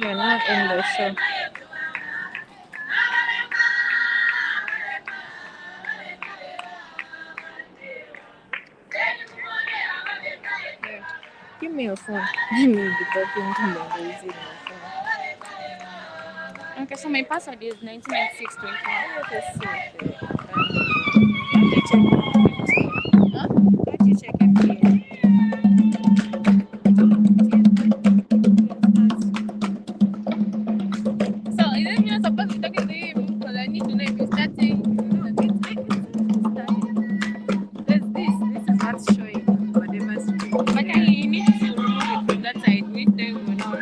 You're not in the show. Give me your phone. Give me the talking thing and go using my phone. Okay, so my password is 199621. Let us see. Can't you check MTN? Huh? Can't you check MTN? So is it me supposed to be talking to him? Because I need to know if he's starting. There's this. This is what's showing on whatever screen. But then you need to remove it from that side. We need to tell you now.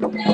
Hello?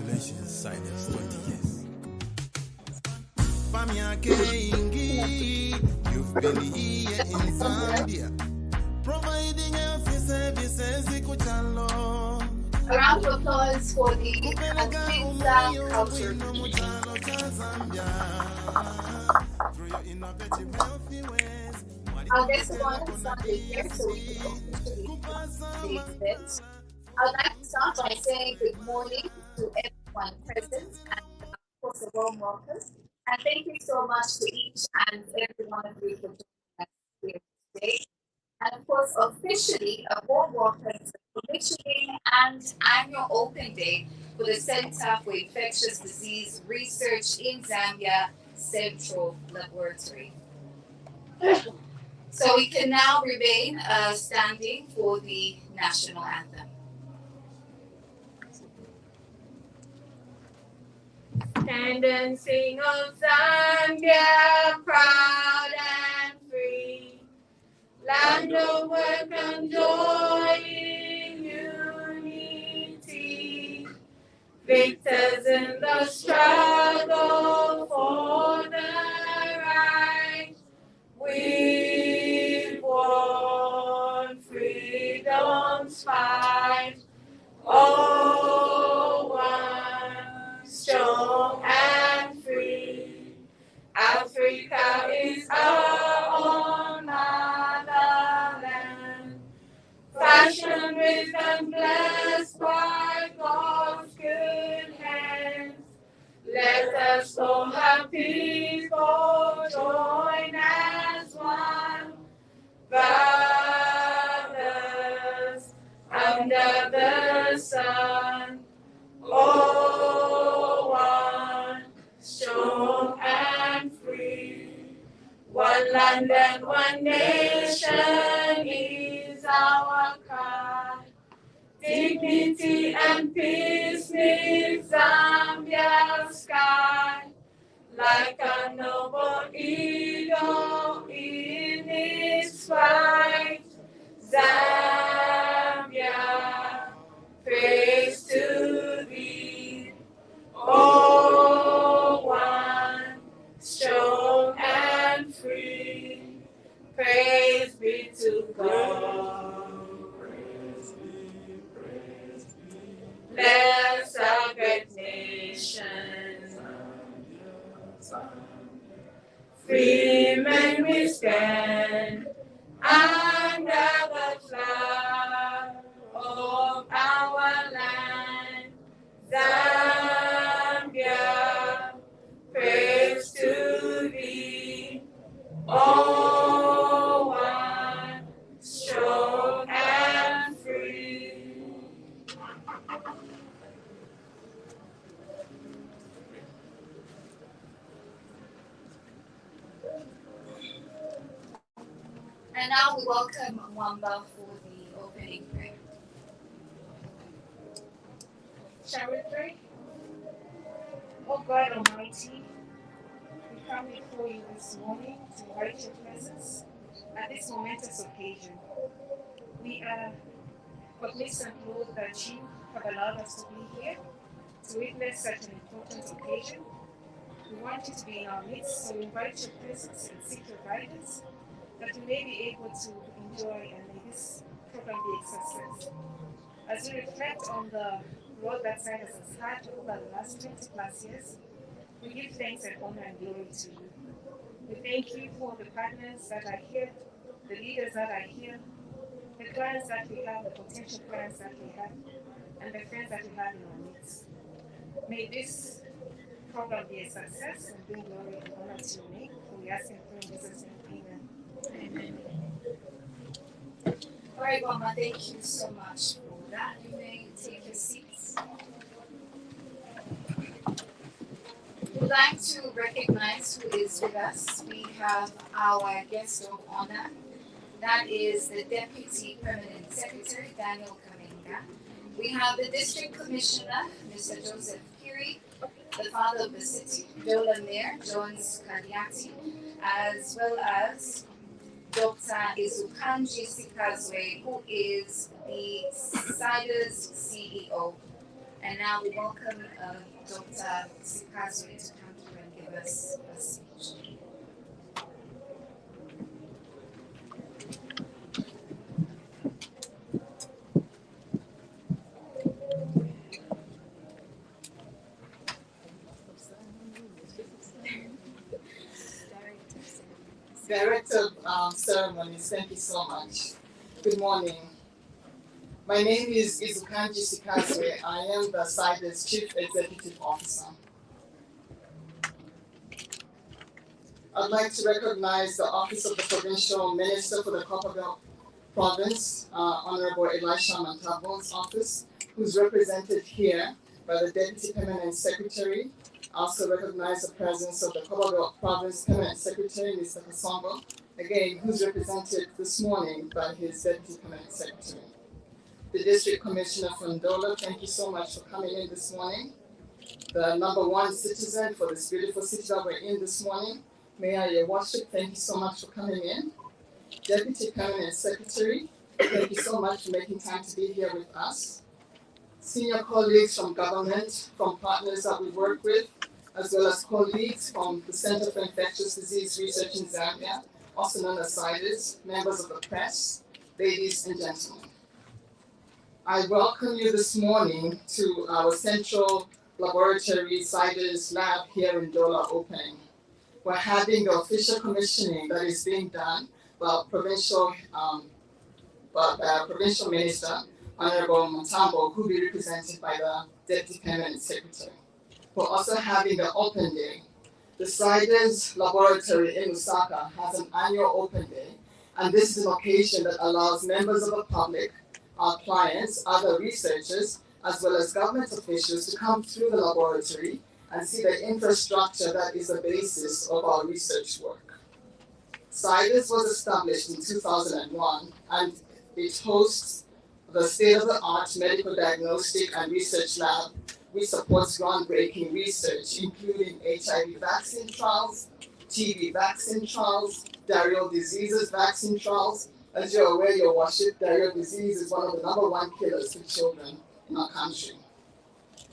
Congratulations, CIDRZ 20 years. Pamia Kengi, you've been here in Zambia, providing health services ikuchalo. A round of applause for the Kupeleka Akinza umoyo Culture. bwino muchalo cha Zambia. Through your innovative healthy ways, Our guest of mwalikuletela honor is kona not here, so we can DC. officially Kupasa start today's event. I would like to start by saying good morning to everyone present and, of course, a warm welcome. And thank you so much to each and every one of you for joining us here today. And of course, officially, a warm welcome to the commissioning and annual open day for the Center for Infectious Disease Research in Zambia Central Laboratory. So we can now remain standing for the national anthem. Stand and sing of Zambia, proud and free. Land of work and joy in unity. Victors in the struggle for the right. We've won freedom's fight. Oh, one, strong and free. Africa is our own motherland. Fashioned with and blessed by God's good hands. Let us all have people join as one. Brothers under the sun. Oh, one, strong and free. One land and one nation is our cry. Dignity and peace meet Zambia's sky. Like a noble eagle in its flight. Zambia, praise to thee. Oh, one, strong and free. Praise be to God. Bless our great nation. Free men we stand under the flag of our land. Zambia, praise to thee. Oh, one, strong and free. And now we welcome Mwamba for the opening prayer. Shall we pray? Oh God Almighty, we come before you this morning to invite your presence at this momentous occasion. We are cognizant, Lord, that you have allowed us to be here to witness such an important occasion. We want you to be in our midst, so we invite your presence and seek your guidance, that we may be able to enjoy and may this program be a success. As we reflect on the road that CIDRZ has had over the last 20 plus years, we give thanks and honor and glory to you. We thank you for the partners that are here, the leaders that are here, the clients that we have, the potential clients that we have, and the friends that we have in our midst. May this program be a success and bring glory and honor to your name. For we ask and pray in Jesus' name. Amen. All right, Mwamba, thank you so much for that. You may take your seats. We'd like to recognize who is with us. We have our guest of honor. That is the Deputy Permanent Secretary, Daniel Kamenga. We have the District Commissioner, Mr. Joseph Kiri, the father of the city, Ndola Mayor, Jones Kariati, as well as Dr. Izukanji Sikazwe, who is the CIDRZ CEO. And now we welcome Dr. CIDRZ to come through and give us a speech. Director of Ceremonies, thank you so much. Good morning. My name is Izukanji Sikazwe. I am the CIDRZ Chief Executive Officer. I'd like to recognize the Office of the Provincial Minister for the Copperbelt Province, Honorable Elisha Mantabo's office, who's represented here by the Deputy Permanent Secretary. I also recognize the presence of the Copperbelt Province Permanent Secretary, Mr. Kasongo, again, who's represented this morning by his Deputy Permanent Secretary. The District Commissioner from Ndola, thank you so much for coming in this morning. The number one citizen for this beautiful city that we're in this morning, Mayor, Your Worship, thank you so much for coming in. Deputy Permanent Secretary, thank you so much for making time to be here with us. Senior colleagues from government, from partners that we work with, as well as colleagues from the Center for Infectious Disease Research in Zambia, also known as CIDRZ, members of the press, ladies and gentlemen. I welcome you this morning to our central laboratory CIDRZ lab here in Ndola opening. We're having the official commissioning that is being done by provincial minister, Honorable Mutambo, who will be represented by the Deputy Permanent Secretary. We're also having the open day. The CIDRZ laboratory in Lusaka has an annual open day, and this is an occasion that allows members of the public, our clients, other researchers, as well as government officials to come through the laboratory and see the infrastructure that is the basis of our research work. CIDRZ was established in 2001, and it hosts the state-of-the-art medical diagnostic and research lab, which supports groundbreaking research, including HIV vaccine trials, TB vaccine trials, diarrheal diseases vaccine trials. As you're aware, Your Worship, diarrheal disease is one of the number one killers for children in our country.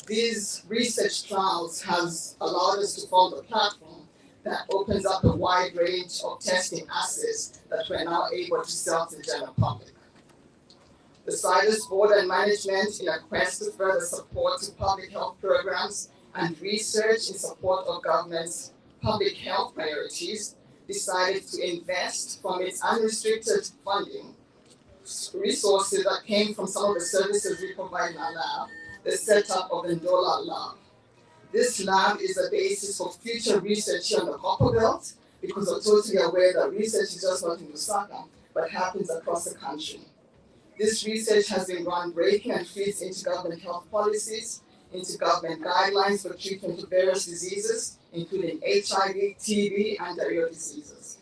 These research trials has allowed us to form a platform that opens up a wide range of testing assays that we're now able to sell to the general public. The CIDRZ board and management, in a quest to further support to public health programs and research in support of government's public health priorities, decided to invest from its unrestricted funding resources that came from some of the services we provide in our lab, the setup of the Ndola lab. This lab is the basis for future research here on the Copperbelt, because we're totally aware that research is just not in Lusaka, but happens across the country. This research has been groundbreaking and feeds into government health policies, into government guidelines for treatment of various diseases, including HIV, TB, and diarrheal diseases.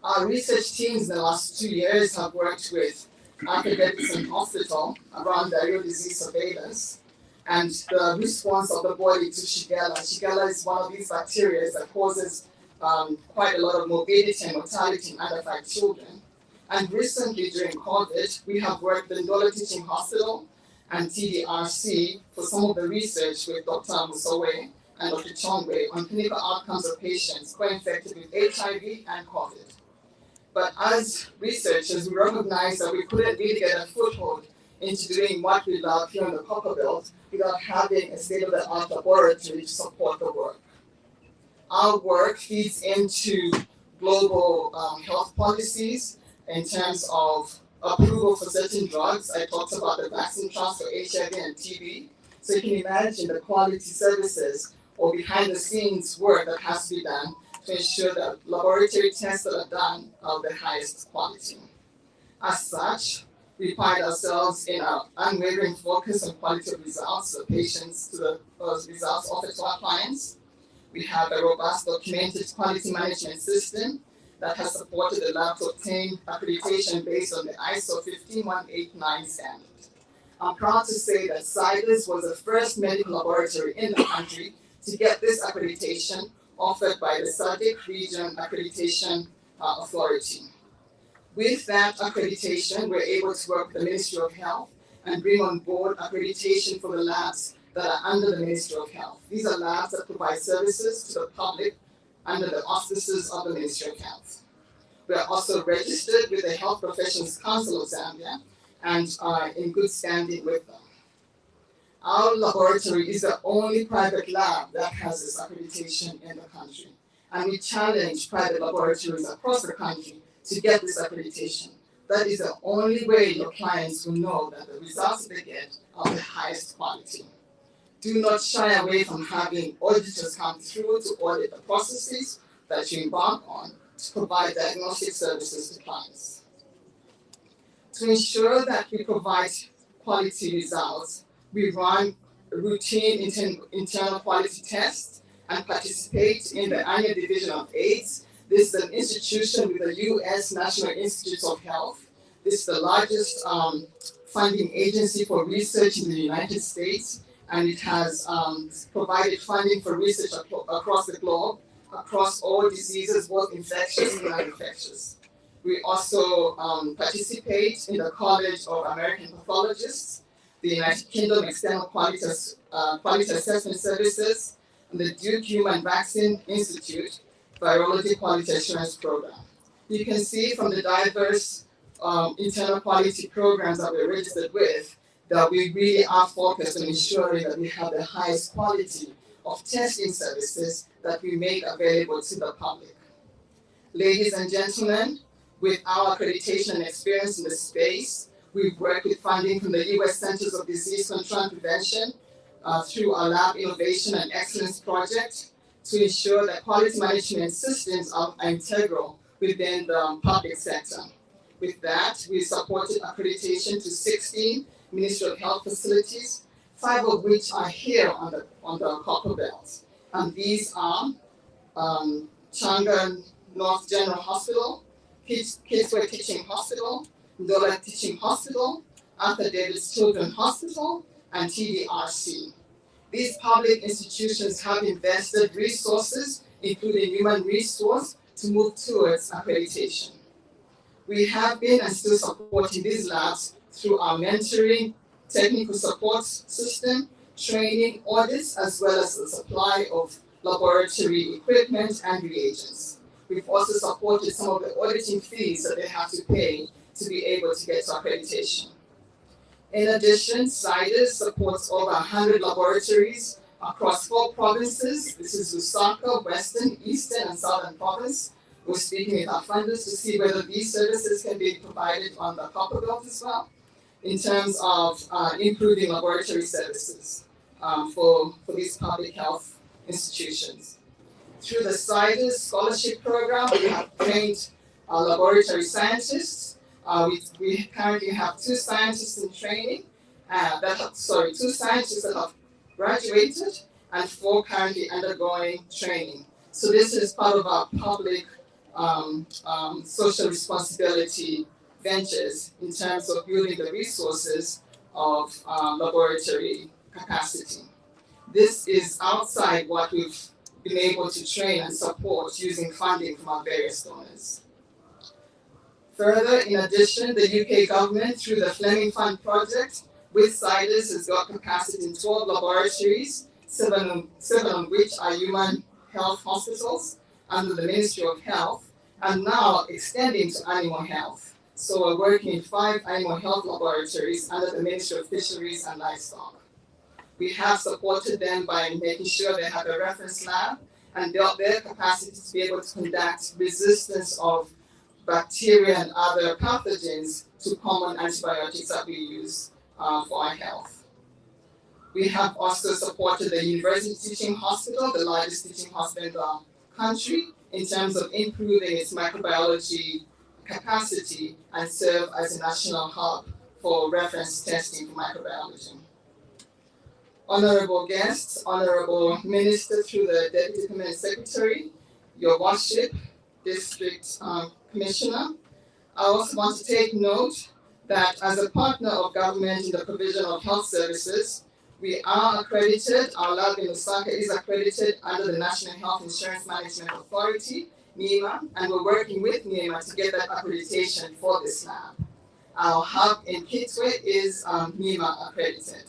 Our research teams in the last 2 years have worked with academics and hospital around diarrheal disease surveillance and the response of the body to Shigella. Shigella is one of these bacteria that causes quite a lot of morbidity and mortality in underfed children. And recently during COVID, we have worked in Ndola Teaching Hospital and CIDRZ for some of the research with Dr. Musowe and Dr. Chongwe on clinical outcomes of patients co-infected with HIV and COVID. But as researchers, we recognize that we couldn't really get a foothold into doing what we love here on the Copperbelt without having a state-of-the-art laboratory to support the work. Our work feeds into global health policies in terms of approval for certain drugs. I talked about the vaccine trials for HIV and TB. So you can imagine the quality services or behind the scenes work that has to be done to ensure that laboratory tests that are done are of the highest quality. As such, we pride ourselves in our unwavering focus on quality of results to the patients, to the results offered to our clients. We have a robust documented quality management system that has supported the lab to obtain accreditation based on the ISO 15189 standard. I'm proud to say that CIDRZ was the first medical laboratory in the country to get this accreditation offered by the SADC Region Accreditation Authority. With that accreditation, we're able to work with the Ministry of Health and bring on board accreditation for the labs that are under the Ministry of Health. These are labs that provide services to the public under the auspices of the Ministry of Health. We are also registered with the Health Professions Council of Zambia and are in good standing with them. Our laboratory is the only private lab that has this accreditation in the country, and we challenge private laboratories across the country to get this accreditation. That is the only way your clients will know that the results they get are the highest quality. Do not shy away from having auditors come through to audit the processes that you embark on to provide diagnostic services to clients. To ensure that we provide quality results, we run routine internal quality tests and participate in the annual division of AIDS. This is an institution with the U.S. National Institutes of Health. This is the largest funding agency for research in the United States, and it has provided funding for research across the globe, across all diseases, both infectious and non-infectious. We also participate in the College of American Pathologists, the United Kingdom External Quality Assessment Services, and the Duke Human Vaccine Institute Virology Quality Assurance Program. You can see from the diverse internal quality programs that we're registered with that we really are focused on ensuring that we have the highest quality of testing services that we make available to the public. Ladies and gentlemen, with our accreditation and experience in the space, we've worked with funding from the U.S. Centers of Disease Control and Prevention through our Lab Innovation and Excellence Project to ensure that quality management systems are integral within the public sector. With that, we supported accreditation to 16 Ministry of Health facilities, 5 of which are here on the Copper Belt. And these are Changa North General Hospital, Kidsway Teaching Hospital, Ndola Teaching Hospital, Arthur Davis Children's Hospital, and CIDRZ. These public institutions have invested resources, including human resource, to move towards accreditation. We have been and still supporting these labs through our mentoring, technical support system, training, audits, as well as the supply of laboratory equipment and reagents. We've also supported some of the auditing fees that they have to pay to be able to get to accreditation. In addition, CIDRZ supports over 100 laboratories across 4 provinces. This is Lusaka, Western, Eastern, and Southern Province. We're speaking with our funders to see whether these services can be provided on the Copper Belt as well, in terms of improving laboratory services for these public health institutions. Through the CIDRZ scholarship program, we have trained laboratory scientists. We currently have 2 scientists in training, 2 scientists that have graduated and 4 currently undergoing training. So this is part of our public social responsibility ventures in terms of building the resources of laboratory capacity. This is outside what we've been able to train and support using funding from our various donors. Further, in addition, the UK government, through the Fleming Fund project, with CIDRZ has got capacity in 12 laboratories, 7 of which are human health hospitals under the Ministry of Health, and now extending to animal health. So we're working in 5 animal health laboratories under the Ministry of Fisheries and Livestock. We have supported them by making sure they have a reference lab and built their capacity to be able to conduct resistance of bacteria and other pathogens to common antibiotics that we use for our health. We have also supported the University Teaching Hospital, the largest teaching hospital in the country, in terms of improving its microbiology capacity and serve as a national hub for reference testing for microbiology. Honorable guests, Honorable Minister through the Deputy Permanent Secretary, Your Worship, District Commissioner, I also want to take note that as a partner of government in the provision of health services, we are accredited, our lab in Lusaka is accredited under the National Health Insurance Management Authority, NEMA, and we're working with NEMA to get that accreditation for this lab. Our hub in Kitwe is NEMA accredited.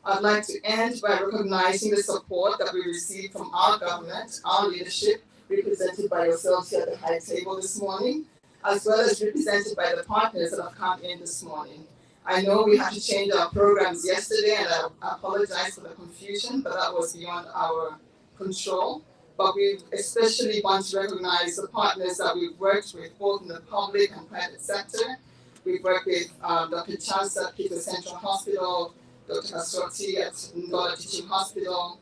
I'd like to end by recognizing the support that we received from our government, our leadership, represented by yourselves here at the high table this morning, as well as represented by the partners that have come in this morning. I know we had to change our programs yesterday, and I apologize for the confusion, but that was beyond our control. But we especially want to recognize the partners that we've worked with, both in the public and private sector. We've worked with Dr. Charles at Kitwe Central Hospital, Dr. Kasroti at Ndola Teaching Hospital,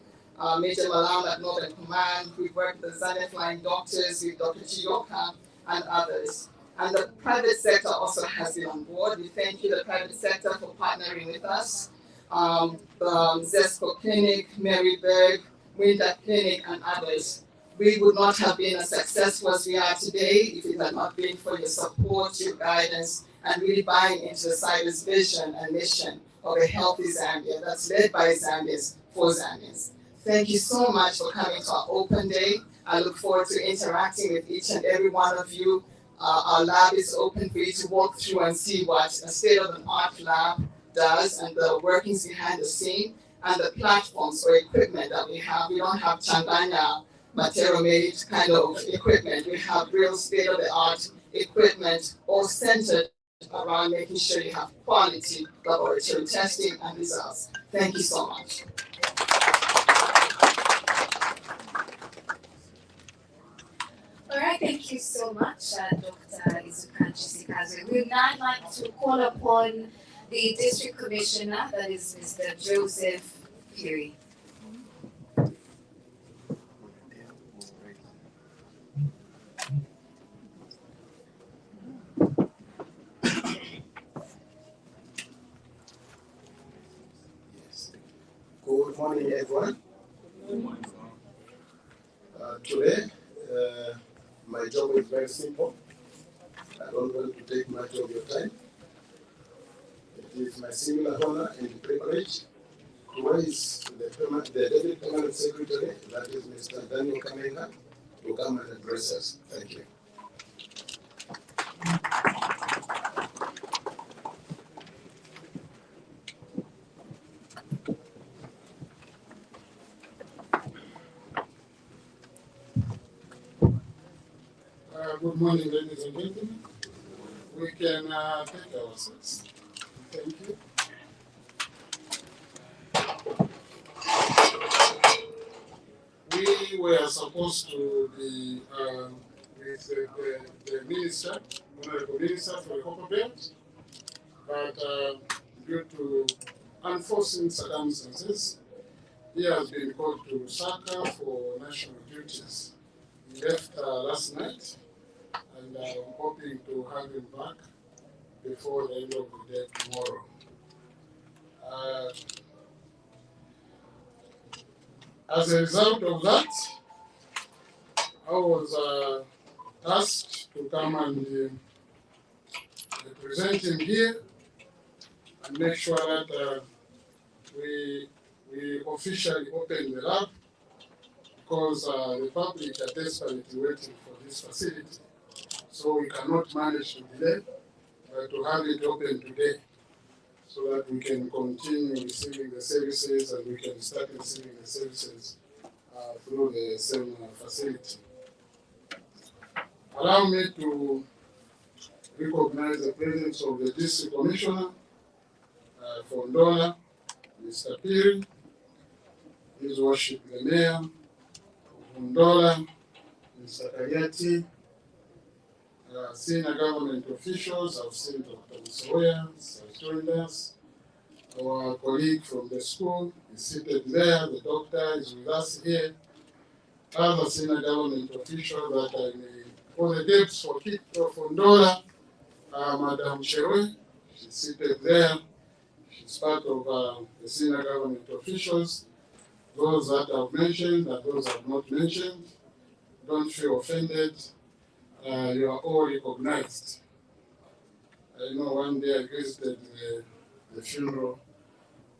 Major Malam at Northern Command. We've worked with the Zanet Flying Doctors, with Dr. Chiyoka, and others. And the private sector also has been on board. We thank you, the private sector, for partnering with us. Zesco Clinic, Maryburg, Winter Clinic, and others. We would not have been as successful as we are today if it had not been for your support, your guidance, and really buying into the CIDRZ vision and mission of a healthy Zambia that's led by Zambians for Zambians. Thank you so much for coming to our open day. I look forward to interacting with each and every one of you. Our lab is open for you to walk through and see what a state-of-the-art lab does and the workings behind the scene and the platforms or equipment that we have. We don't have Changanya material-made kind of equipment. We have real state-of-the-art equipment all centered around making sure you have quality laboratory testing and results. Thank you so much. All right, thank you so much, Dr. Izukanchi Sikaze. We would now like to call upon the District Commissioner, that is Mr. Joseph Piri. Good morning, everyone. Today, my job is very simple. I don't want to take much of your time. It is my singular honor and privilege to raise the Deputy Permanent Secretary, that is Mr. Daniel Kamenga, to come and address us. Thank you. Good morning, ladies and gentlemen. We can take our seats. Thank you. We were supposed to be with the minister, Honorable Minister for the Copper Belt, but due to unforeseen circumstances, he has been called to Lusaka for national duties. He left last night, and I'm hoping to have him back before the end of the day tomorrow. As a result of that, I was tasked to come and represent him here and make sure that we officially open the lab, because the public are desperately waiting for this facility. So we cannot manage to delay, but to have it open today so that we can continue receiving the services and we can start receiving the services through the same facility. Allow me to recognize the presence of the District Commissioner for Ndola, Mr. Piri, His Worship the Mayor of Ndola, Mr. Kariati, senior government officials. I've seen Dr. Musoya has joined us. Our colleague from the school is seated there. The doctor is with us here. Other senior government officials that I may, for the debts for Ndola, Madam Chewe, she's seated there. She's part of the senior government officials. Those that I've mentioned and those I've not mentioned, don't feel offended. You are all recognized. I know one day I visited the funeral,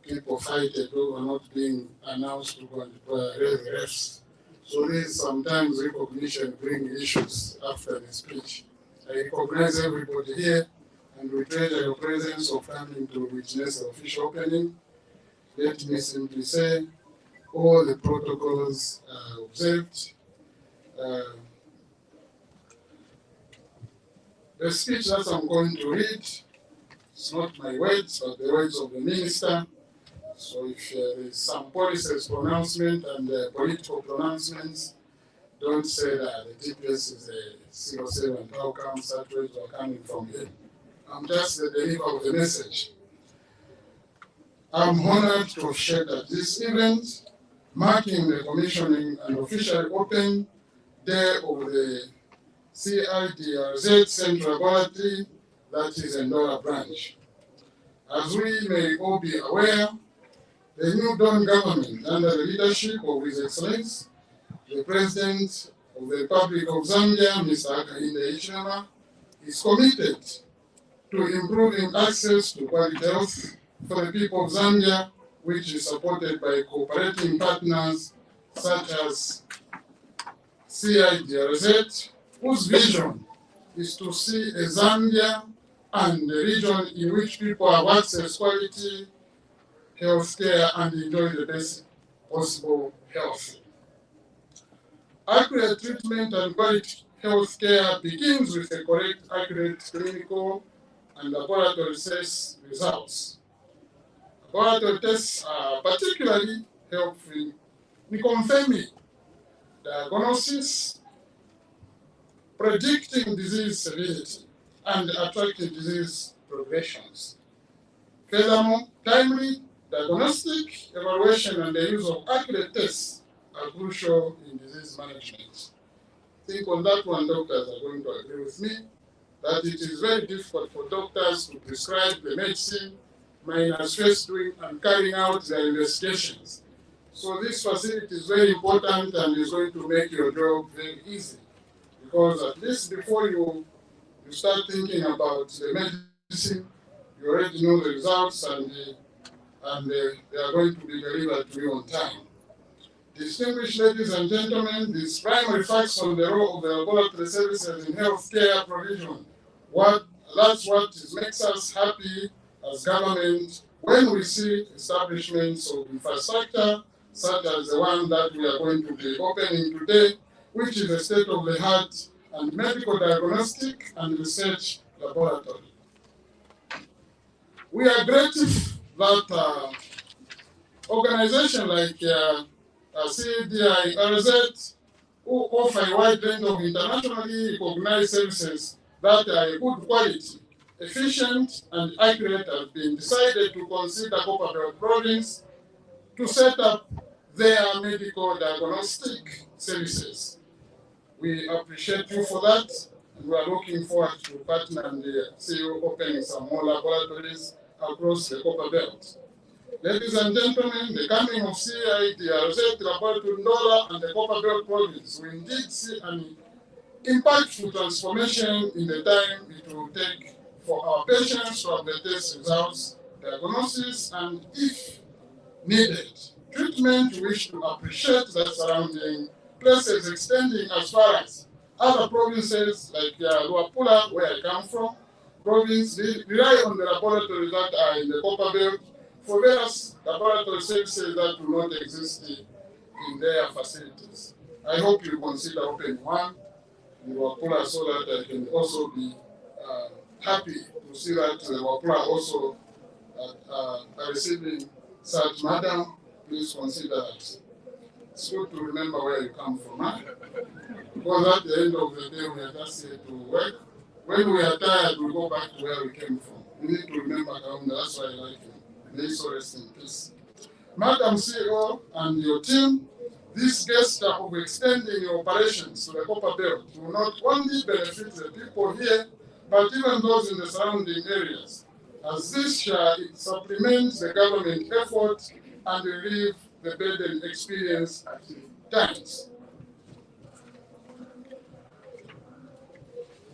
people fighted over not being announced to go and raise the refs. So these sometimes recognition bring issues after the speech. I recognize everybody here, and we treasure your presence of coming to witness the official opening. Let me simply say, all the protocols are observed. The speech that I'm going to read, it's not my words, but the words of the minister. So if there is some policies pronouncement and political pronouncements, don't say that the TPS is a civil servant. How come such words are coming from him? I'm just the deliverer of the message. I'm honored to officiate at this event, marking the commissioning and official open day of the CIDRZ Central Laboratory, that is Ndola branch. As we may all be aware, the new Dawn government, under the leadership of His Excellency, the President of the Republic of Zambia, Mr. Hakainde Hichilema, is committed to improving access to quality health for the people of Zambia, which is supported by cooperating partners such as CIDRZ, whose vision is to see a Zambia and a region in which people have access to quality health care and enjoy the best possible health. Accurate treatment and quality health care begins with a correct, accurate clinical and laboratory test results. Laboratory tests are particularly helpful in confirming diagnosis, predicting disease severity, and attracting disease progressions. Furthermore, timely diagnostic evaluation and the use of accurate tests are crucial in disease management. I think on that one, doctors are going to agree with me that it is very difficult for doctors to prescribe the medicine minus first doing and carrying out their investigations. So this facility is very important and is going to make your job very easy, because at least before you start thinking about the medicine, you already know the results and they are going to be delivered to you on time. Distinguished ladies and gentlemen, these primary facts on the role of the laboratory services in healthcare provision, that's what makes us happy as government when we see establishments of infrastructure such as the one that we are going to be opening today, which is a state-of-the-art and medical diagnostic and research laboratory. We are grateful that organizations like CIDRZ, who offer a wide range of internationally recognized services that are good quality, efficient, and accurate, have been decided to consider Copperbelt Province to set up their medical diagnostic services. We appreciate you for that, and we are looking forward to partner and see you opening some more laboratories across the Copperbelt. Ladies and gentlemen, the coming of CIDRZ laboratory Ndola and the Copperbelt Province will indeed see an impactful transformation in the time it will take for our patients to have the test results, diagnosis, and if needed, treatment. We wish to appreciate the surrounding places extending as far as other provinces like Luapula, where I come from. Province rely on the laboratories that are in the Copperbelt for various laboratory services that do not exist in their facilities. I hope you consider opening one in Luapula so that I can also be happy to see that the Luapula also are receiving such. Madam, please consider that. It's good to remember where you come from, huh? Because at the end of the day, we are just here to work. When we are tired, we go back to where we came from. We need to remember Kaunda, that's why I like him. May he so rest in peace. Madam CEO and your team, this gesture of extending your operations to the Copperbelt will not only benefit the people here, but even those in the surrounding areas, as this shall supplement the government effort and relieve the burden experienced at times.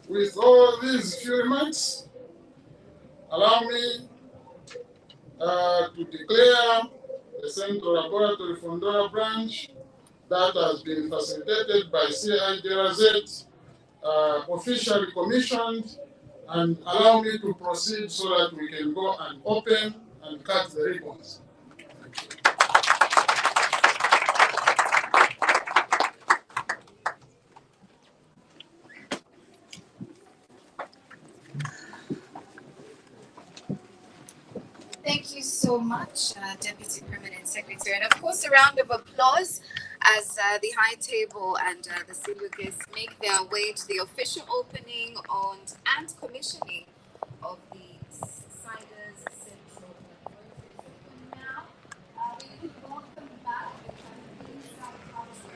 With all these few remarks, allow me to declare the Central Laboratory for Ndola branch that has been facilitated by CIDRZ, officially commissioned and allow me to proceed so that we can go and open and cut the ribbons. Thank you so much, Deputy Permanent Secretary. And of course, a round of applause as the high table and the senior guests make their way to the official opening and commissioning of the CIDRZ Central Laboratory. Now, we could welcome back the Campaign South Council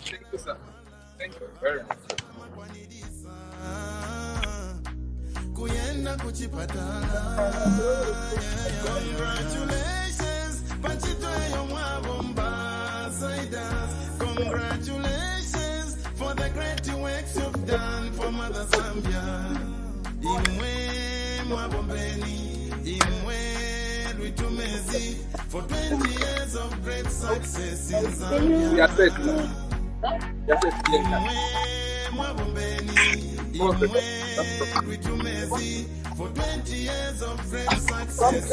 Thank you, sir. Thank you very much. Congratulations, congratulations for the great works you've done for Mother Zambia. Imwe Mwabombeni, Imwe Ritumezi, for 20 years of great success in Zambia. For 20 years of great success.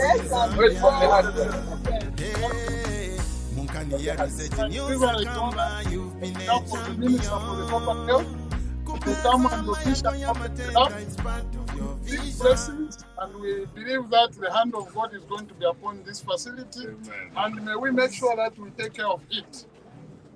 You've been big blessings, and we believe that the hand of God is going to be upon this facility. Amen. And may we make sure that we take care of it.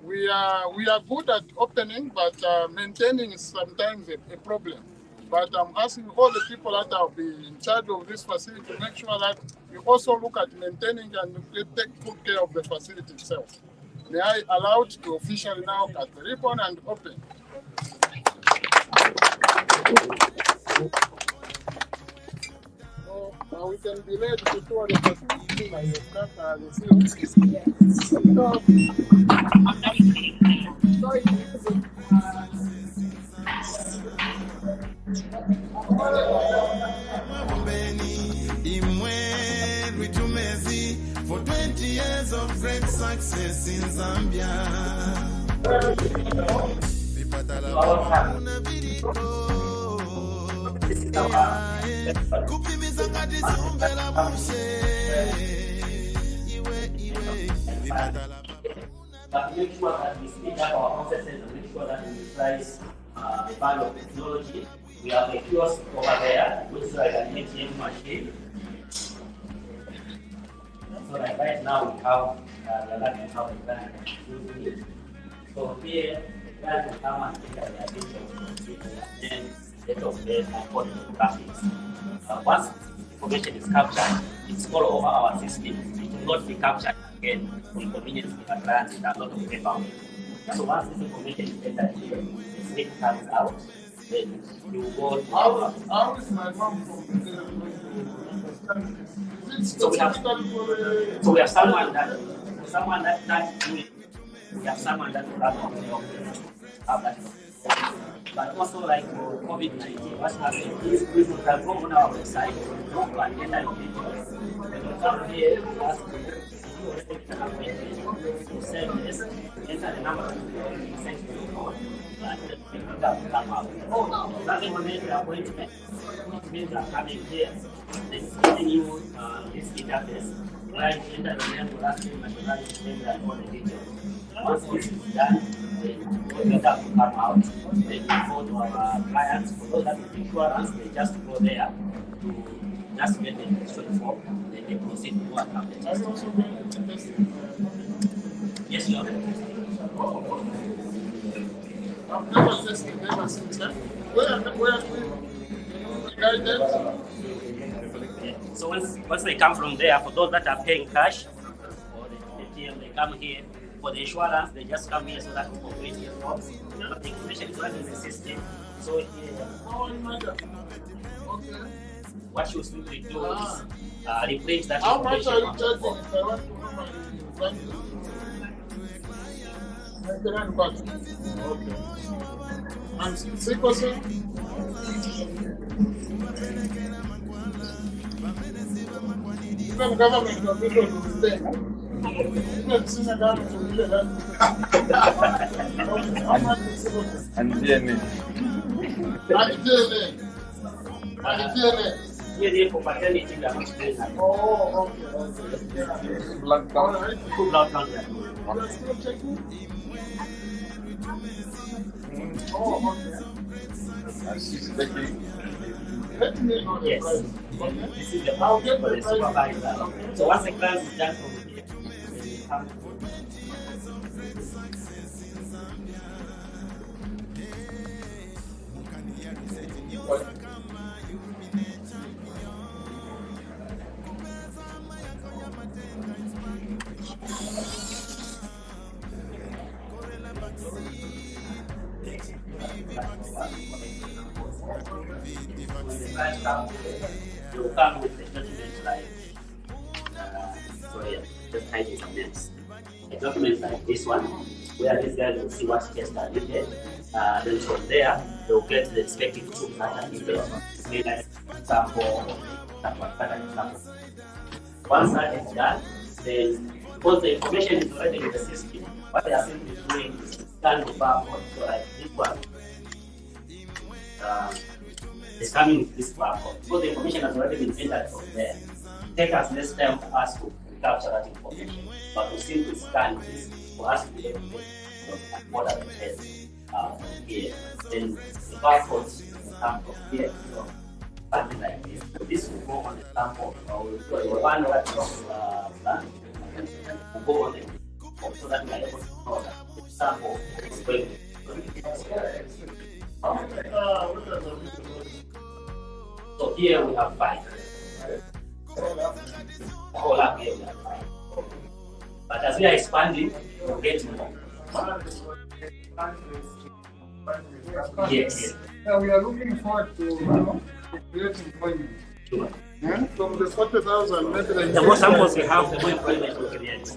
We are good at opening, but maintaining is sometimes a problem. But I'm asking all the people that will be in charge of this facility to make sure that you also look at maintaining and take good care of the facility itself. May I allow it to officially now cut the ribbon and open. So now we can be ready to tour the facility by the staff the for 20 years of great success in Zambia. But make sure that we speed up our processes and make sure that we utilize the value of technology. We have a kiosk over there, which is like an ATM machine. So like right now we have the lucky to have a client using it. So here the client will come and take the attention and set of data according to graphics. Once information is captured, it's all over our system. It will not be captured again for inconvenience to the client with a lot of paper. So once this information is entered here, the slip comes out, then you go to how is my mom from so we have someone that doing it. We have someone that will have that. But also like COVID-19, what's happening is we can go on our website and enter the details. They will come here, ask you send this, enter the number you send to your phone, and then that will come out. That's the moment appointment. It means that coming here, then sending you this database, where you enter the name, the last name, and the last name, and all the details. Once this is done, then the data will come out. Then you go to our clients. For those that with insurance, they just go there to just get the insurance form. Then they proceed to what happens. Yes, you have a testing. I've never tested them since then. Where guidance? So once they come from there, for those that are paying cash, or the TM, they come here. For the insurance, they just come here so that we complete the forms. But the information is running in the system. So here, what you simply do is replace that information. How much are you charging if I want to know my bank? Okay. And sequencing? Even government officials will stay. And DNA. DNA for paternity, we are not doing that. Oh, Blood count. Blood cancer. oh, okay. And she's taking. Let me know the Yes. price. This is the budget for the supervisor. So once the class is done from here, then we have you come with the document like sorry, just hide some names. A document like this one, where these guys will see what tests are needed. Then from there, they will get the respective tools that are needed. Made like sample. Once that is done, then because the information is already in the system, what they are simply doing is scan the barcode. So like this one. Is coming with this barcode. So the information has already been entered from there. Take us less time for us to capture that information, but we simply scan this for us to be able to order the test from here. Then the barcodes will come from here. So something like this. So this will go on the sample. So the one that is done will go on the so that we are able to know that the sample is going So here we have 5. All up here we have 5. But as we are expanding, we'll get more. Yes. We are looking forward to create employment. Sure. Yeah? From the 40,000, maybe like The more samples we have, the more employment we create.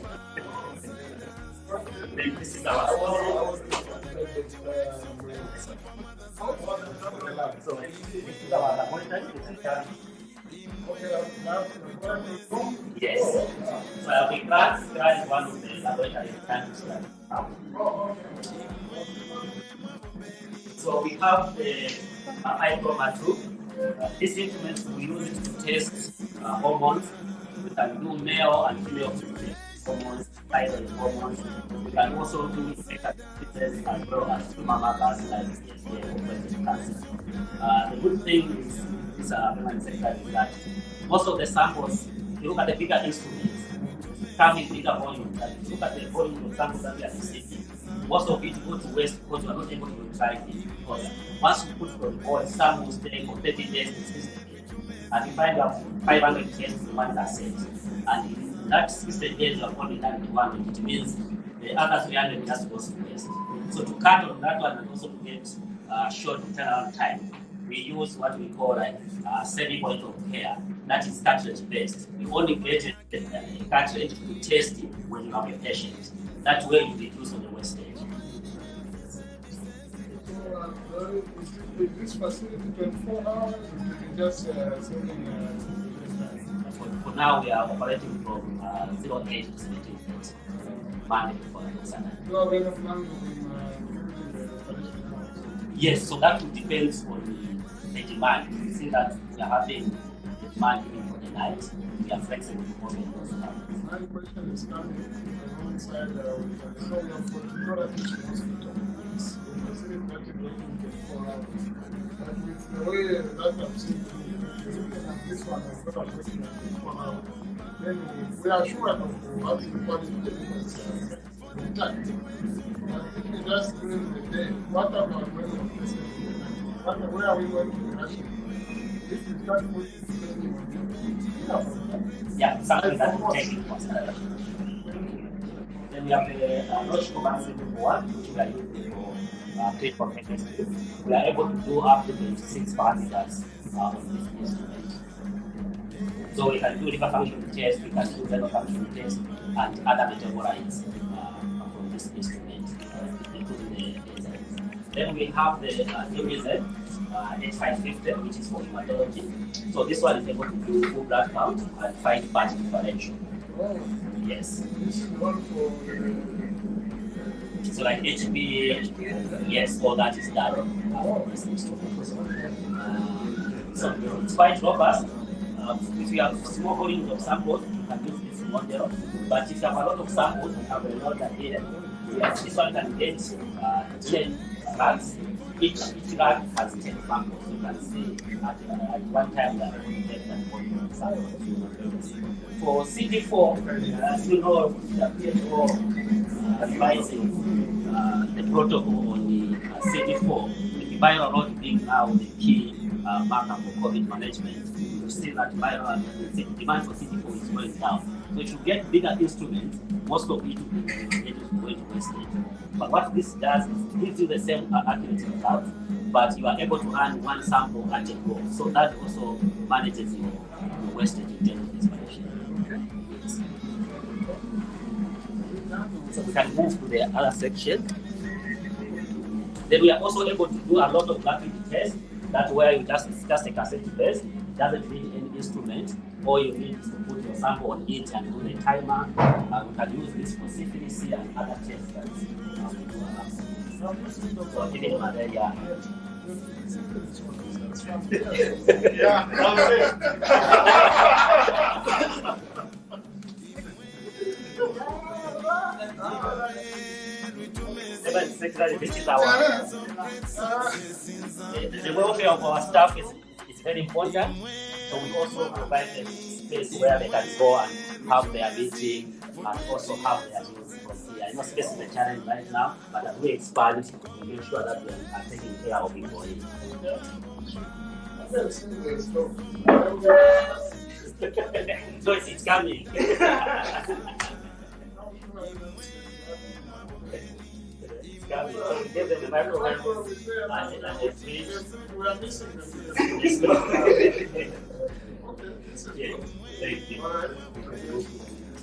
This is our so this is our laboratory. Yes. So we class is one of the laboratory countries. So we have the I-chroma2. This instrument we use it to test hormones. We can do male and female hormones, thyroid hormones. We can also do tests as well as tumor markers like CCL or breast cancer. The good thing is this sector is that most of the samples, if you look at the bigger instruments, come in bigger volumes. And if you look at the volume of samples that we are receiving, most of it go to waste because we are not able to try it. Because once you put it on board, some will stay for 30 days to 60 days. And you find out 500 tests in one set. And in that 60 days you have only done 200, it means the other 300 just goes to waste. So to cut on that one and also to get short turnaround time, we use what we call like semi-point of care. That is cartridge based. You only get a cartridge to test it when you have your patient. That way you reduce on the wastage. This facility 24 hours, you just For now, we are operating from 08 to 17, Monday to Friday. you have enough money Yes, so that will depend on the demand. You see that we are having the demand even for the night. We are flexible to open those times. My question is coming from one side with the problem for the product hospital. It's the facility that is working 24 hours. But with the way that I'm seeing this one is not working 24 hours, then we are sure of having the quality delivery intact. But if we just during the day, what about when we test it? Where are we going to rush it? If we start putting Yeah, something that will take into consideration. Then we have the notch command board, which we are using for clinical chemistry. We are able to do up to 26 parameters on this instrument. So we can do liver function test, we can do renal function test, and other metabolites from this instrument, including the enzymes. Then we have the CIDRZ, H550, which is for hematology. So this one is able to do full blood count and find part differential. Yes. This is one for So like HB, yes, all that is done. So it's quite robust. If you have small volumes of samples, you can use this model. But if you have a lot of samples, you have a lot here. Yes, this one can get 10 rags. Each rag has 10 samples. You can see at one time that you get that volume of samples. For CD4, as you know, the PSO advising the protocol on the CD4, the viral load being now the key marker for COVID management. You see that viral demand for CD4 is going down. So if you get bigger instruments, most of it will be going to wastage. But what this does is it gives you the same accuracy results, but you are able to run one sample at a go. So that also manages your wastage in terms of inspiration. So we can move to the other section. Then we are also able to do a lot of rapid tests. That's where you just a cassette test. It doesn't need any instrument. All you need is to put your sample on it and do the timer. We can use this for syphilis and other tests that we do around. So even malaria. This is our the welfare of our staff is very important. So we also provide a space where they can go and have their meeting and also have their meals from here. I know space is a challenge right now, but as we expand, we make sure that we are taking care of employees. So it's coming. So we give them the microphone and a fridge. We are missing them. Yeah, thank you.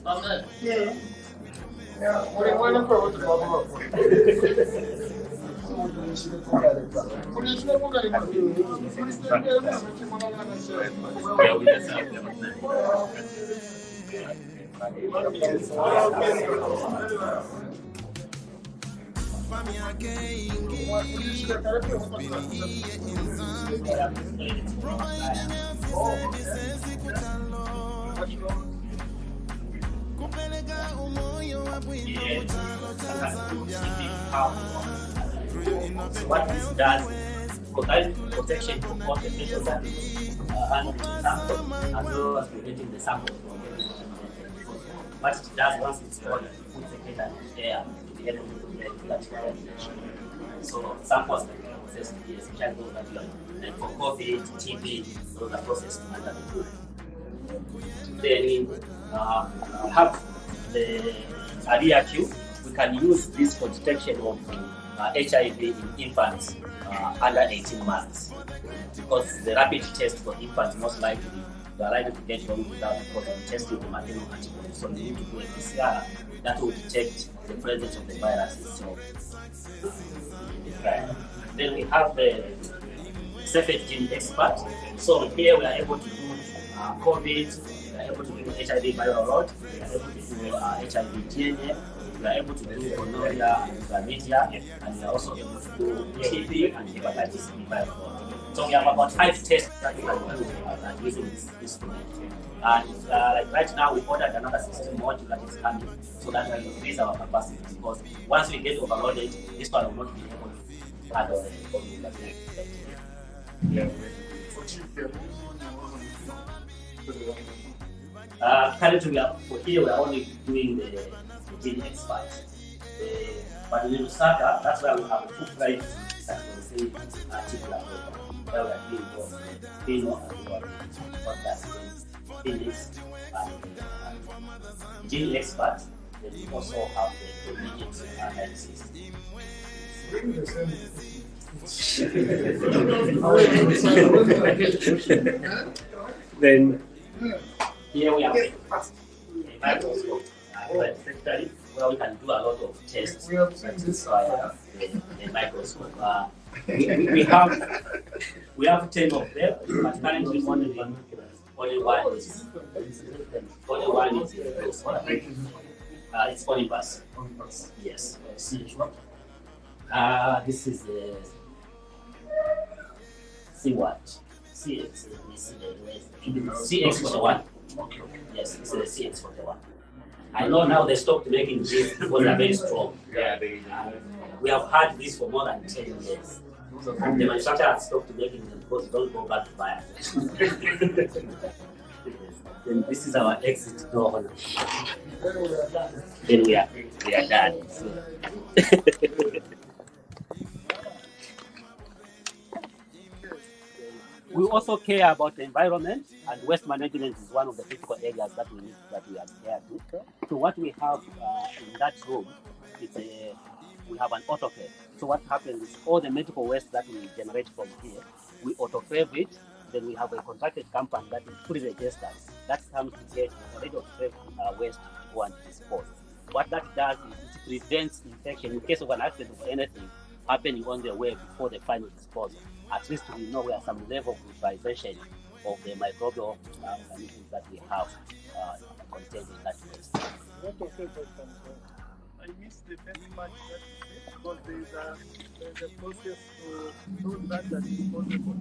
Amen. Yeah. What do you want to put with the bubble up? Yeah, we just have them. What this does provides protection for all the patients that handling the sample as well as preventing the sample from getting contaminated. What it does once it's stored, it puts the data in air to be able to get that contamination. So samples can be processed here, especially those that you are like for COVID, TB, those are processed under the food. Then we have the area queue. We can use this for detection of HIV in infants under 18 months. Because the rapid test for infants most likely you are likely to get wrong without because of testing the maternal antibodies. So you need to do a PCR that will detect the presence of the virus itself. Then we have the surface gene expert. So here we are able to do COVID, we are able to do HIV viral load, we are able to do HIV DNA, we are able to do gonorrhea and chlamydia, and we are also able to do TB and hepatitis B viral load. So we have about 5 tests that we can do using this instrument. And like right now, we ordered another system module that is coming so that we can increase our capacity. Because once we get overloaded, this one will not be able to handle the COVID that we expect. Currently, we are only doing the gene expert. But in Lusaka, that's why we have a full flight that will say articular program. Where we are doing both Pino and podcasting, Phoenix, and gene expert. Then we also have the immediate analysis. Then here we have a microscope, where we can do a lot of tests that require the microscope. We have 10 of them, but currently only Only one is it's only bus. Yes. This is the C what? CX41. Yes, this is the CX41. I know now they stopped making this because they're very strong. Yeah, we have had this for more than 10 years. The manufacturer has stopped making them because they don't go back to buy it. Then this is our exit door. Then we are done. So. We also care about the environment, and waste management is one of the critical areas that we adhere to. So what we have in that room is we have an autoclave. So what happens is all the medical waste that we generate from here, we autoclave it. Then we have a contracted company that is fully registered that comes to get already autoclaved waste to go and dispose. What that does is it prevents infection in case of an accident or anything happening on the way before the final disposal. At least we know where some level of neutralization of the microbial organisms that we have contained in that waste. I missed the first part that because there's a process to do that is possible.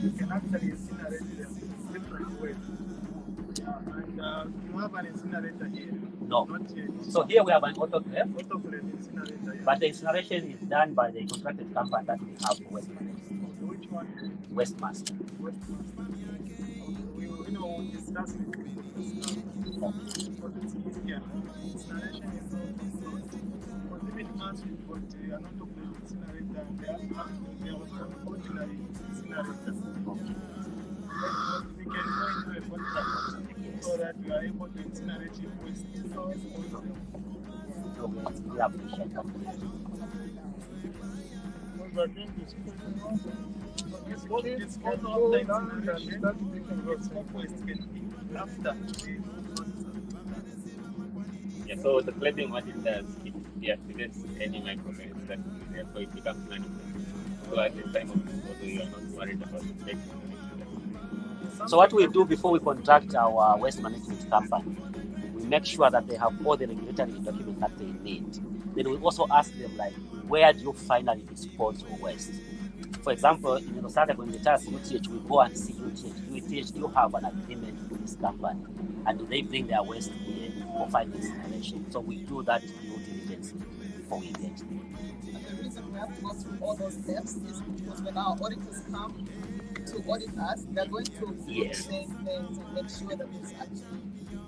You can actually incinerate them in different ways. And you have an incinerator here? No. Not yet. So here we have an autoclave. Autoclave incinerator, yeah. But the incineration is done by the contracted company that we have for waste management. Which one? Westmaster. Westmaster. We will discuss it with the first but it's easier. Incineration is not because even once we've got an autoclave incinerator, there are ordinary incinerators. We can go into a contract so that we are able to incinerate waste. We appreciate that. Yeah, so the cladding, what it does, it deactivates any microorganisms that will be there, so it becomes non-infectious. So at the time of disposal, you are not worried about infection. So what we do before we contract our waste management company, we make sure that they have all the regulatory documents that they need. Then we also ask them, like, where do you finally dispose your waste? For example, in Lusaka, when they tell us UTH, we go and see UTH. UTH, do you have an agreement with this company? And do they bring their waste here for final incineration? So we do that due diligence before we engage. And the reason we have to go through all those steps is because when our auditors come to audit us, they're going to look at things and make sure that there's actually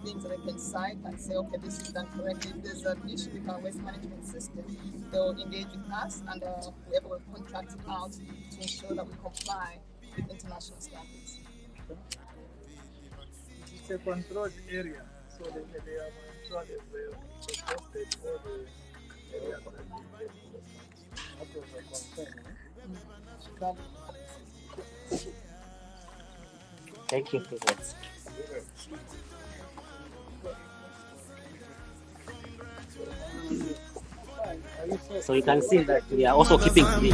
things that they can cite and say, okay, this is done correctly. If there's an issue with our waste management system, they'll engage with us and whoever will contract it out to ensure that we comply with international standards. It's a controlled area, so they are sure that they posted all the areas that was a concern. Thank you. So you can see that we are also keeping clean.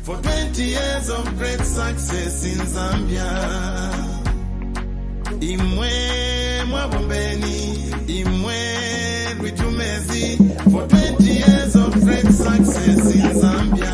For 20 years of great success in Zambia. Imwe Mwabombeni, Imwe Luitumezi. For 20 years of great success in Zambia.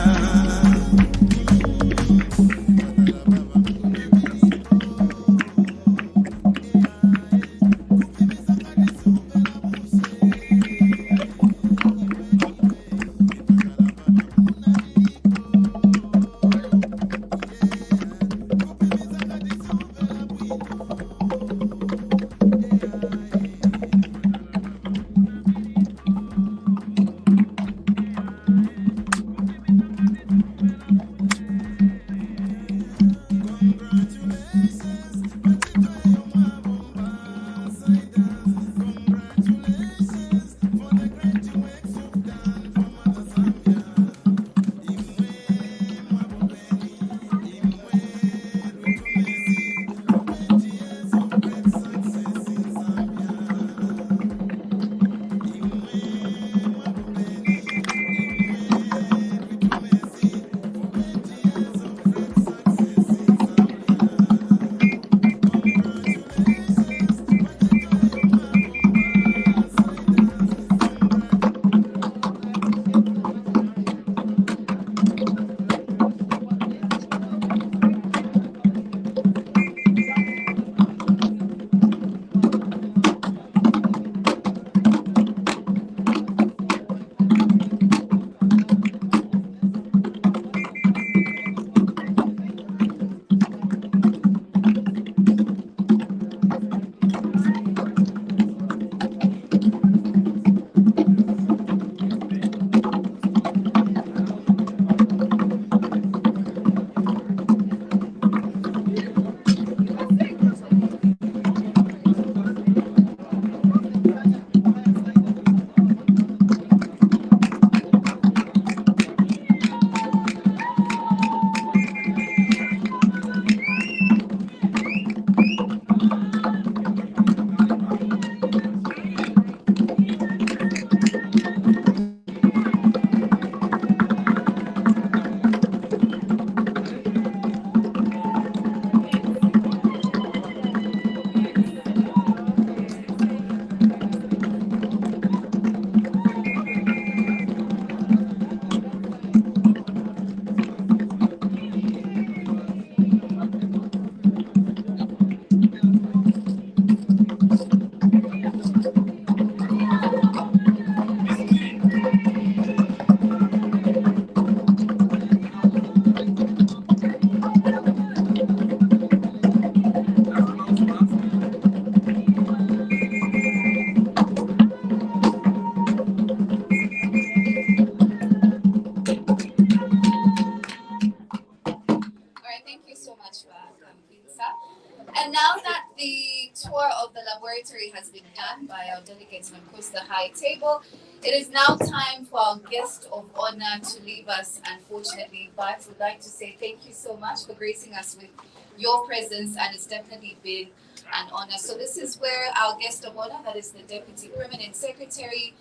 And now that the tour of the laboratory has been done by our delegates and of course the high table, it is now time for our guest of honor to leave us, unfortunately, but we'd like to say thank you so much for gracing us with your presence, and it's definitely been an honor. So this is where our guest of honor, that is the Deputy Permanent Secretary,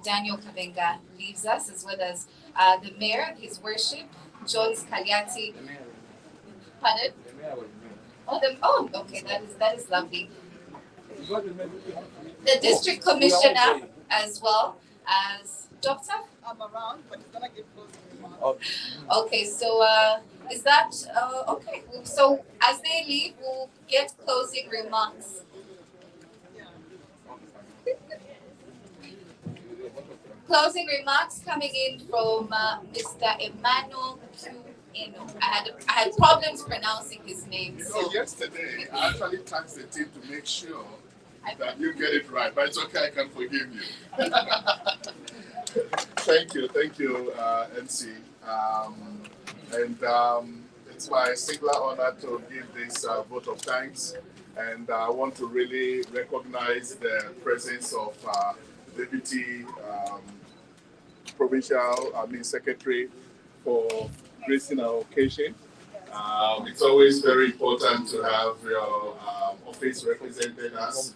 Daniel Kabenga, leaves us, as well as the Mayor, His Worship, Joyce Kaliati. Pardon? Okay, that is lovely. The District Commissioner, as well as Doctor. I'm around, but it's gonna get close. Okay, so is that okay? So as they leave, we'll get closing remarks. Closing remarks coming in from Mr. Emmanuel Q. I had problems pronouncing his name. So yesterday, I actually tasked the team to make sure that you get it right, but it's okay, I can forgive you. Thank you, MC. It's my singular honor to give this vote of thanks, and I want to really recognize the presence of Deputy Secretary for gracing our occasion. It's always very important to have your office represented us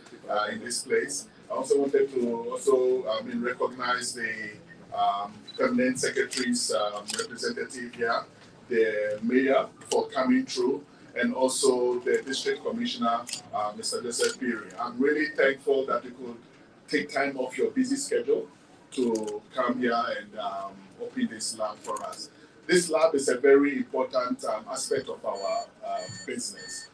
in this place. I also wanted to recognize the Permanent Secretary's representative here, the Mayor, for coming through, and also the District Commissioner, Mr. Joseph Piri. I'm really thankful that you could take time off your busy schedule to come here and open this lab for us. This lab is a very important aspect of our business.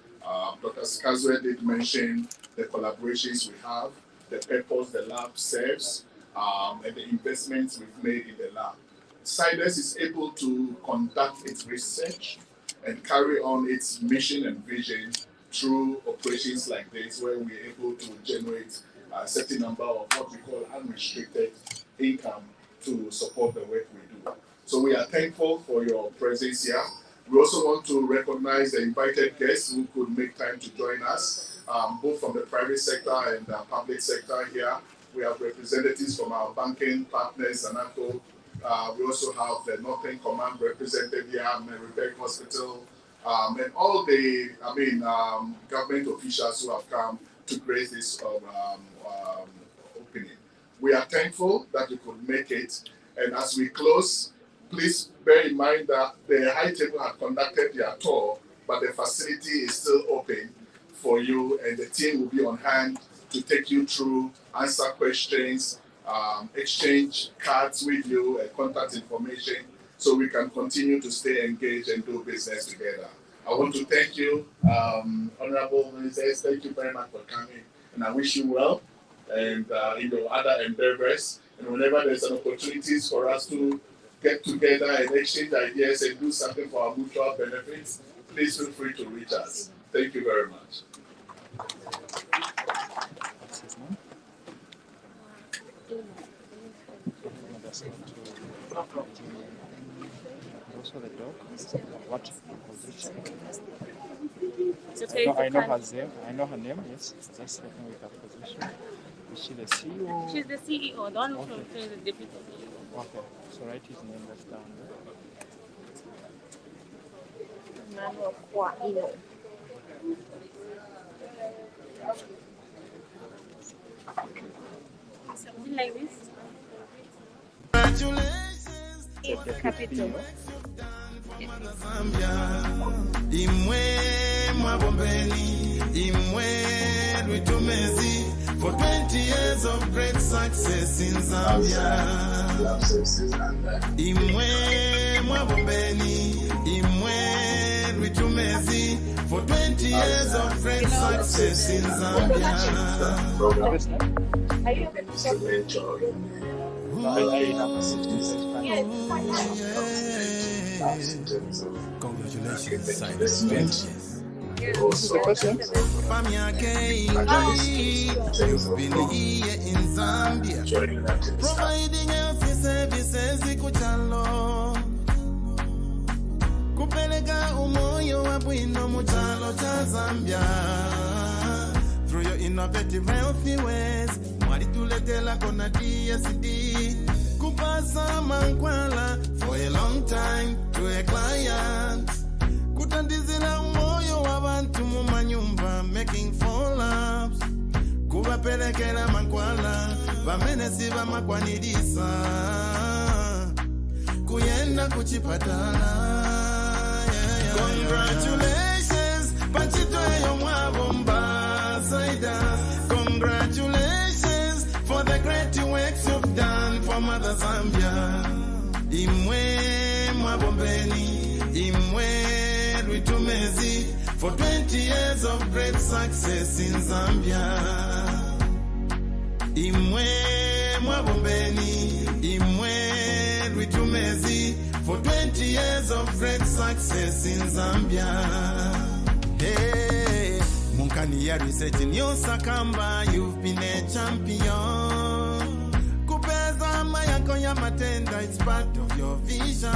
Dr. Skazwe did mention the collaborations we have, the purpose the lab serves, and the investments we've made in the lab. CIDRZ is able to conduct its research and carry on its mission and vision through operations like this, where we're able to generate a certain number of what we call unrestricted income to support the work we do. So we are thankful for your presence here. We also want to recognize the invited guests who could make time to join us, both from the private sector and the public sector here. We have representatives from our banking partners, ANACO. We also have the Northern Command represented here, Meribek Hospital, and all the government officials who have come to grace this opening. We are thankful that you could make it, and as we close, please bear in mind that the high table had conducted their tour, but the facility is still open for you, and the team will be on hand to take you through, answer questions, exchange cards with you and contact information, so we can continue to stay engaged and do business together. I want to thank you, Honorable Ministers. Thank you very much for coming, and I wish you well and in your other endeavors. And whenever there's an opportunities for us to get together and exchange ideas and do something for our mutual benefits, please feel free to reach us. Thank you very much. Also the dog. What position? Okay, I know her name. I know her name. Yes, just help me with her position. Is she the CEO? She's the CEO. The one who's the deputy CEO. Okay, so write his name that's down there. Emmanuel Kwaino. Something like this. It's capital. Imwe Mwabombeni, Imwe Luitumezi, for 20 years of great success in Zambia. Imwe Mwabombeni, Imwe Luitumezi, for 20 years of great success in Zambia. Are you okay? Congratulations, What's the question? You've been here in Zambia, providing healthy services. Kupeleka umoyo bwino muchalo cha Zambia. Through your innovative healthy ways, mwalituletela kona DSD. Kupasa mankwala for a long time to a client. Kutandizila moyo wabantu mumanyumba making follow-ups. Kubapelekela mankwala bamenesi bamakwanilisa. Kuyenda kuchipatala. Congratulations, Pachito Yomwabomba CIDRZ. Congratulations for the great works you've done for Mother Zambia. Imwe Mwabombeni, Imwe Rwitumezi, for 20 years of great success in Zambia. Imwe Mwabombeni, Imwe Rwitumezi, for 20 years of great success in Zambia. Hey, Munkani ya research in your Sakamba, you've been a champion. Kupeza mayako ya matenda, it's part of your vision.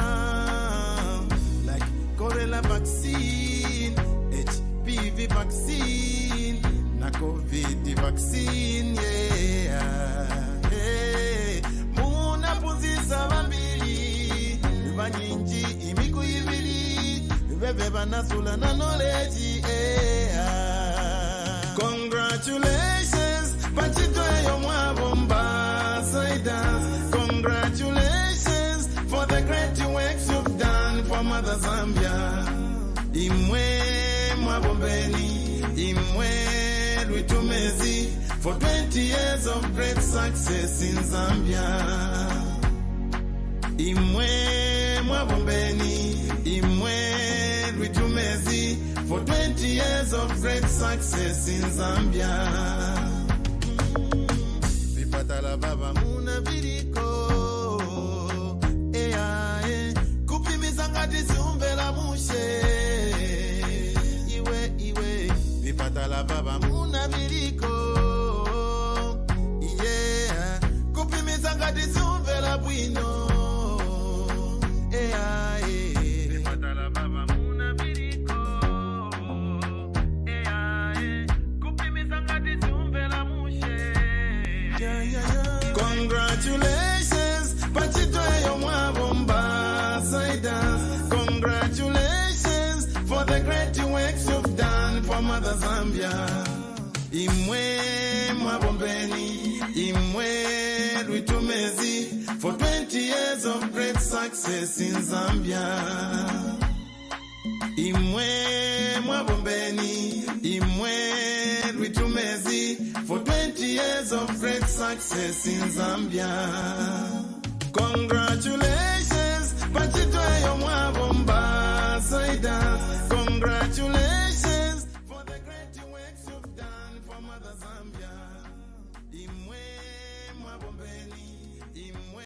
Like Corella vaccine, HPV vaccine, na COVID vaccine, yeah. Hey, Muna Puzisa Bambili, Banyinji, Imiku Ibili, Bebe Nasula na knowledge, yeah. Congratulations, Pachito Yomwabomba CIDRZ. Congratulations for the great works you've done for Mother Zambia. Imwe Mwabombeni, Imwe Rwitumezi, for 20 years of great success in Zambia. Imwe Mwabombeni, Imwe Rwitumezi, for 20 years of great success in Zambia. Vipatala baba muna viriko, kupimisa ngati siumbela mushe. Iwe, vipatala baba muna viriko, yeah, kupimisa ngati siumbela bwino. Vipatala baba muna viriko, kupimisa ngati siumbela mushe. Congratulations, Pachito Yomwabomba CIDRZ. Congratulations for the great works you've done for Mother Zambia. Imwe Mwabombeni, Imwe Rwitumezi, for 20 years of great success in Zambia. Imwe Mwabombeni, Imwe Rwitumezi, for 20 years of great success in Zambia. Congratulations, Pachito Yomwabomba.